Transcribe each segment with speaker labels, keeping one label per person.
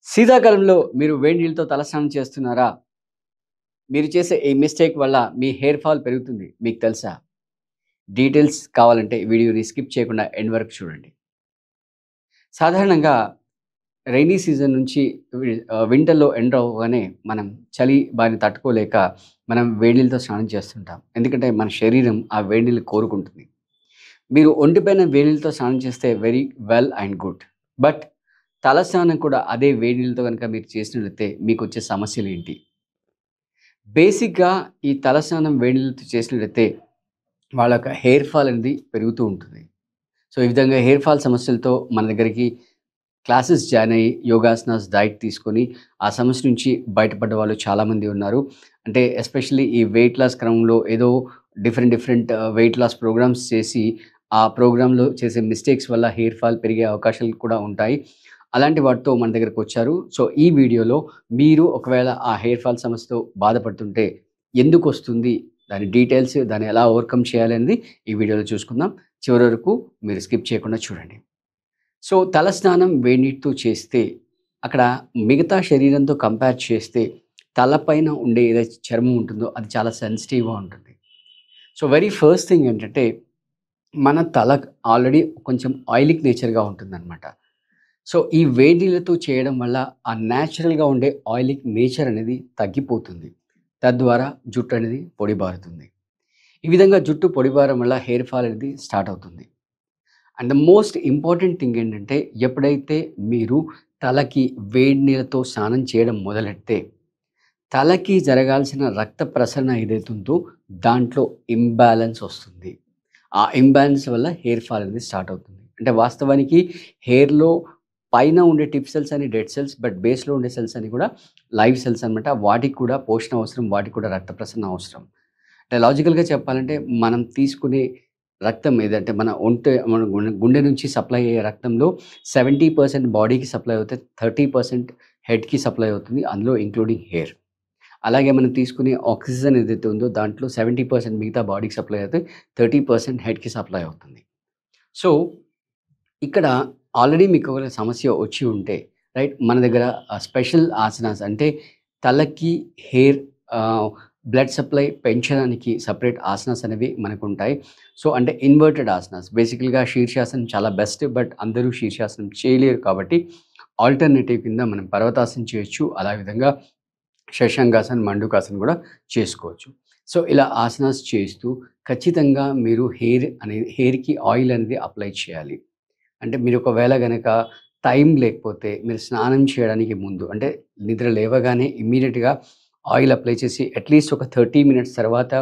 Speaker 1: శీతాకాలంలో మీరు వేడి నీళ్ళతో తలస్నానం చేస్తున్నారా? మీరు చేసే ఈ మిస్టేక్ వల్ల మీ హెయిర్ ఫాల్ పెరుగుతుంది. మీకు తెలుసా? డీటెయిల్స్ కావాలంటే వీడియోని స్కిప్ చేయకుండా ఎండ్ వరకు చూడండి. సాధారణంగా రైనీ సీజన్ నుంచి వింటర్‌లో ఎంటర్ అవ్వగానే మనం చలి బారిన తట్టుకోలేక మనం వేడి నీళ్ళతో స్నానం చేస్తుంటాం. ఎందుకంటే మన శరీరం ఆ వేడి నీళ్ళు కోరుకుంటుంది. మీరు ఒంటిపైన వేడి నీళ్ళతో స్నానం చేస్తే very well and good. But తలస్నానం కూడా అదే వేడి నీళ్ళతో గనుక మీరు చేసినట్లయితే మీకొచ్చే సమస్యలేంటి? బేసిక్‌గా ఈ తలస్నానం వేడి నీళ్ళతో చేసినట్లయితే వాళ్ళ యొక్క హెయిర్ ఫాల్ అనేది పెరుగుతూ ఉంటుంది. సో, ఈ విధంగా హెయిర్ ఫాల్ సమస్యలతో మన దగ్గరికి క్లాసెస్ జాయిన్ అయ్యి యోగాసనాస్ డైట్ తీసుకొని ఆ సమస్య నుంచి బయటపడ్డ వాళ్ళు చాలామంది ఉన్నారు. అంటే ఎస్పెషల్లీ ఈ వెయిట్ లాస్ క్రమంలో ఏదో డిఫరెంట్ వెయిట్ లాస్ ప్రోగ్రామ్స్ చేసి ఆ ప్రోగ్రామ్‌లో చేసే మిస్టేక్స్ వల్ల హెయిర్ ఫాల్ పెరిగే అవకాశాలు కూడా ఉంటాయి. అలాంటి వాటితో మన దగ్గరకొచ్చారు. సో, ఈ వీడియోలో మీరు ఒకవేళ ఆ హెయిర్ ఫాల్ సమస్యతో బాధపడుతుంటే ఎందుకొస్తుంది? దాని డీటెయిల్స్, దాన్ని ఎలా ఓవర్‌కమ్ చేయాలనేది ఈ వీడియోలో చూసుకుందాం. చివరి వరకు మీరు స్కిప్ చేయకుండా చూడండి. సో, తలస్నానం వేడి నీటితో చేస్తే అక్కడ మిగతా శరీరంతో కంపేర్ చేస్తే తలపైన ఉండే ఏదైతే చర్మం ఉంటుందో అది చాలా సెన్సిటివ్‌గా ఉంటుంది. సో, వెరీ ఫస్ట్ థింగ్ ఏంటంటే మన తల ఆల్రెడీ కొంచెం ఆయిలిక్ నేచర్‌గా ఉంటుందనమాట. సో, ఈ వేడి నీళ్ళతో చేయడం వల్ల ఆ నేచురల్‌గా ఉండే ఆయిలిక్ నేచర్ అనేది తగ్గిపోతుంది. తద్వారా జుట్టు అనేది పొడిబారుతుంది. ఈ విధంగా జుట్టు పొడిబారడం వల్ల హెయిర్ ఫాల్ అనేది స్టార్ట్ అవుతుంది. And the most important thing ఏంటంటే ఎప్పుడైతే మీరు తలకి వేడి నీళ్ళతో స్నానం చేయడం మొదలెడితే తలకి జరగాల్సిన రక్త ప్రసరణ ఏదైతే ఉందో దాంట్లో ఇంబాలెన్స్ వస్తుంది. ఆ ఇంబాలెన్స్ వల్ల హెయిర్ ఫాల్ అనేది స్టార్ట్ అవుతుంది. అంటే వాస్తవానికి హెయిర్‌లో పైన ఉండే టిప్ సెల్స్ అని డెడ్ సెల్స్. బట్ బేస్‌లో ఉండే సెల్స్ అన్నీ కూడా లైవ్ సెల్స్ అనమాట. వాటికి కూడా పోషణ అవసరం. వాటికి కూడా రక్త ప్రసరణ అవసరం. అంటే లాజికల్‌గా చెప్పాలంటే మనం తీసుకునే రక్తం ఏదంటే మన గుండె నుంచి సప్లై అయ్యే రక్తంలో 70% బాడీకి సప్లై అవుతే 30% హెడ్‌కి సప్లై అవుతుంది. అందులో ఇంక్లూడింగ్ హెయిర్. అలాగే మనం తీసుకునే ఆక్సిజన్ ఏదైతే ఉందో దాంట్లో 70% మిగతా బాడీకి సప్లై అవుతే 30% హెడ్‌కి సప్లై అవుతుంది. సో, ఇక్కడ ఆల్రెడీ మీకు ఒకవేళ సమస్య వచ్చి ఉంటే రైట్ మన దగ్గర స్పెషల్ ఆసనాస్ అంటే తలకి హెయిర్ ఆహ్, బ్లడ్ సప్లై పెంచడానికి సెపరేట్ ఆసనాస్ అనేవి మనకుంటాయి. సో, అంటే ఇన్వర్టెడ్ ఆసనాస్ బేసికల్‌గా శీర్షాసనం చాలా బెస్ట్. బట్ అందరూ శీర్షాసనం చేయలేరు కాబట్టి ఆల్టర్‌నేటివ్ కింద మనం పర్వతాసనం చేయొచ్చు. అలా విధంగా శశాంకాసన్, మండుకాసన్ కూడా చేసుకోవచ్చు. సో, ఇలా ఆసనాస్ చేస్తూ ఖచ్చితంగా మీరు హెయిర్‌కి ఆయిల్ అనేది అప్లై చేయాలి. అంటే మీరు ఒకవేళ గనక టైం లేకపోతే మీరు స్నానం చేయడానికి ముందు అంటే నిద్ర లేవగానే ఇమ్మీడియేట్‌గా ఆయిల్ అప్లై చేసి అట్‌లీస్ట్ ఒక 30 మినిట్స్ తర్వాత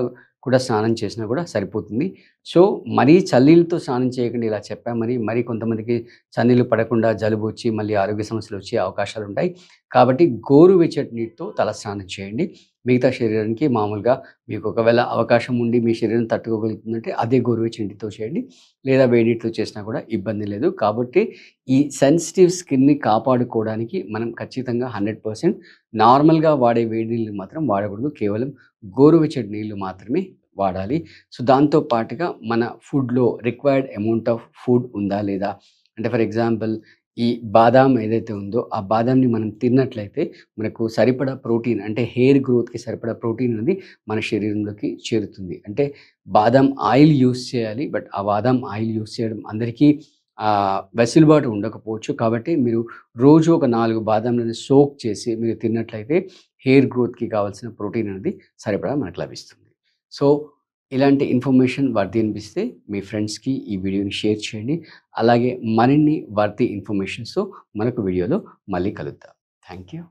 Speaker 1: కూడా స్నానం చేసినా కూడా సరిపోతుంది. సో, మరీ చన్నీళ్ళతో స్నానం చేయకండి ఇలా చెప్పామని మరి కొంతమందికి చన్నీళ్ళు పడకుండా జలుబొచ్చి మళ్ళీ ఆరోగ్య సమస్యలొచ్చే అవకాశాలుంటాయి. కాబట్టి గోరువెచ్చటి నీటితో తలస్నానం చేయండి. మిగతా శరీరానికి మామూలుగా మీకు ఒకవేళ అవకాశం ఉండి మీ శరీరం తట్టుకోగలుగుతుందంటే అదే గోరువెచ్చని నీటితో చేయండి. లేదా వేడి నీటితో చేసినా కూడా ఇబ్బంది లేదు. కాబట్టి ఈ సెన్సిటివ్ స్కిన్‌ని కాపాడుకోవడానికి మనం ఖచ్చితంగా 100% నార్మల్‌గా వాడే వేడి నీళ్ళు మాత్రం వాడకూడదు. కేవలం గోరువెచ్చటి నీళ్ళు మాత్రమే వాడాలి. సో, దాంతో పాటుగా మన ఫుడ్‌లో రిక్వైర్డ్ అమౌంట్ ఆఫ్ ఫుడ్ ఉందా లేదా? అంటే ఫర్ ఎగ్జాంపుల్ ఈ బాదాం ఏదైతే ఉందో ఆ బాదాంని మనం తిన్నట్లయితే మనకు సరిపడా ప్రోటీన్ అంటే హెయిర్ గ్రోత్‌కి సరిపడా ప్రోటీన్ అనేది మన శరీరంలోకి చేరుతుంది. అంటే బాదాం ఆయిల్ యూజ్ చేయాలి. బట్ ఆ బాదాం ఆయిల్ యూజ్ చేయడం అందరికీ వెసులుబాటు ఉండకపోవచ్చు. కాబట్టి మీరు రోజు ఒక 4 బాదాంలని సోక్ చేసి మీరు తిన్నట్లయితే హెయిర్ గ్రోత్‌కి కావాల్సిన ప్రోటీన్ అనేది సరిపడా మనకు లభిస్తుంది. సో, ఇలాంటి ఇన్ఫర్మేషన్ వర్తి అనిపిస్తే మీ ఫ్రెండ్స్‌కి ఈ వీడియోని షేర్ చేయండి. అలాగే మరిన్ని వర్తి ఇన్ఫర్మేషన్స్‌తో మనకు వీడియోలో మళ్ళీ కలుద్దాం. Thank you.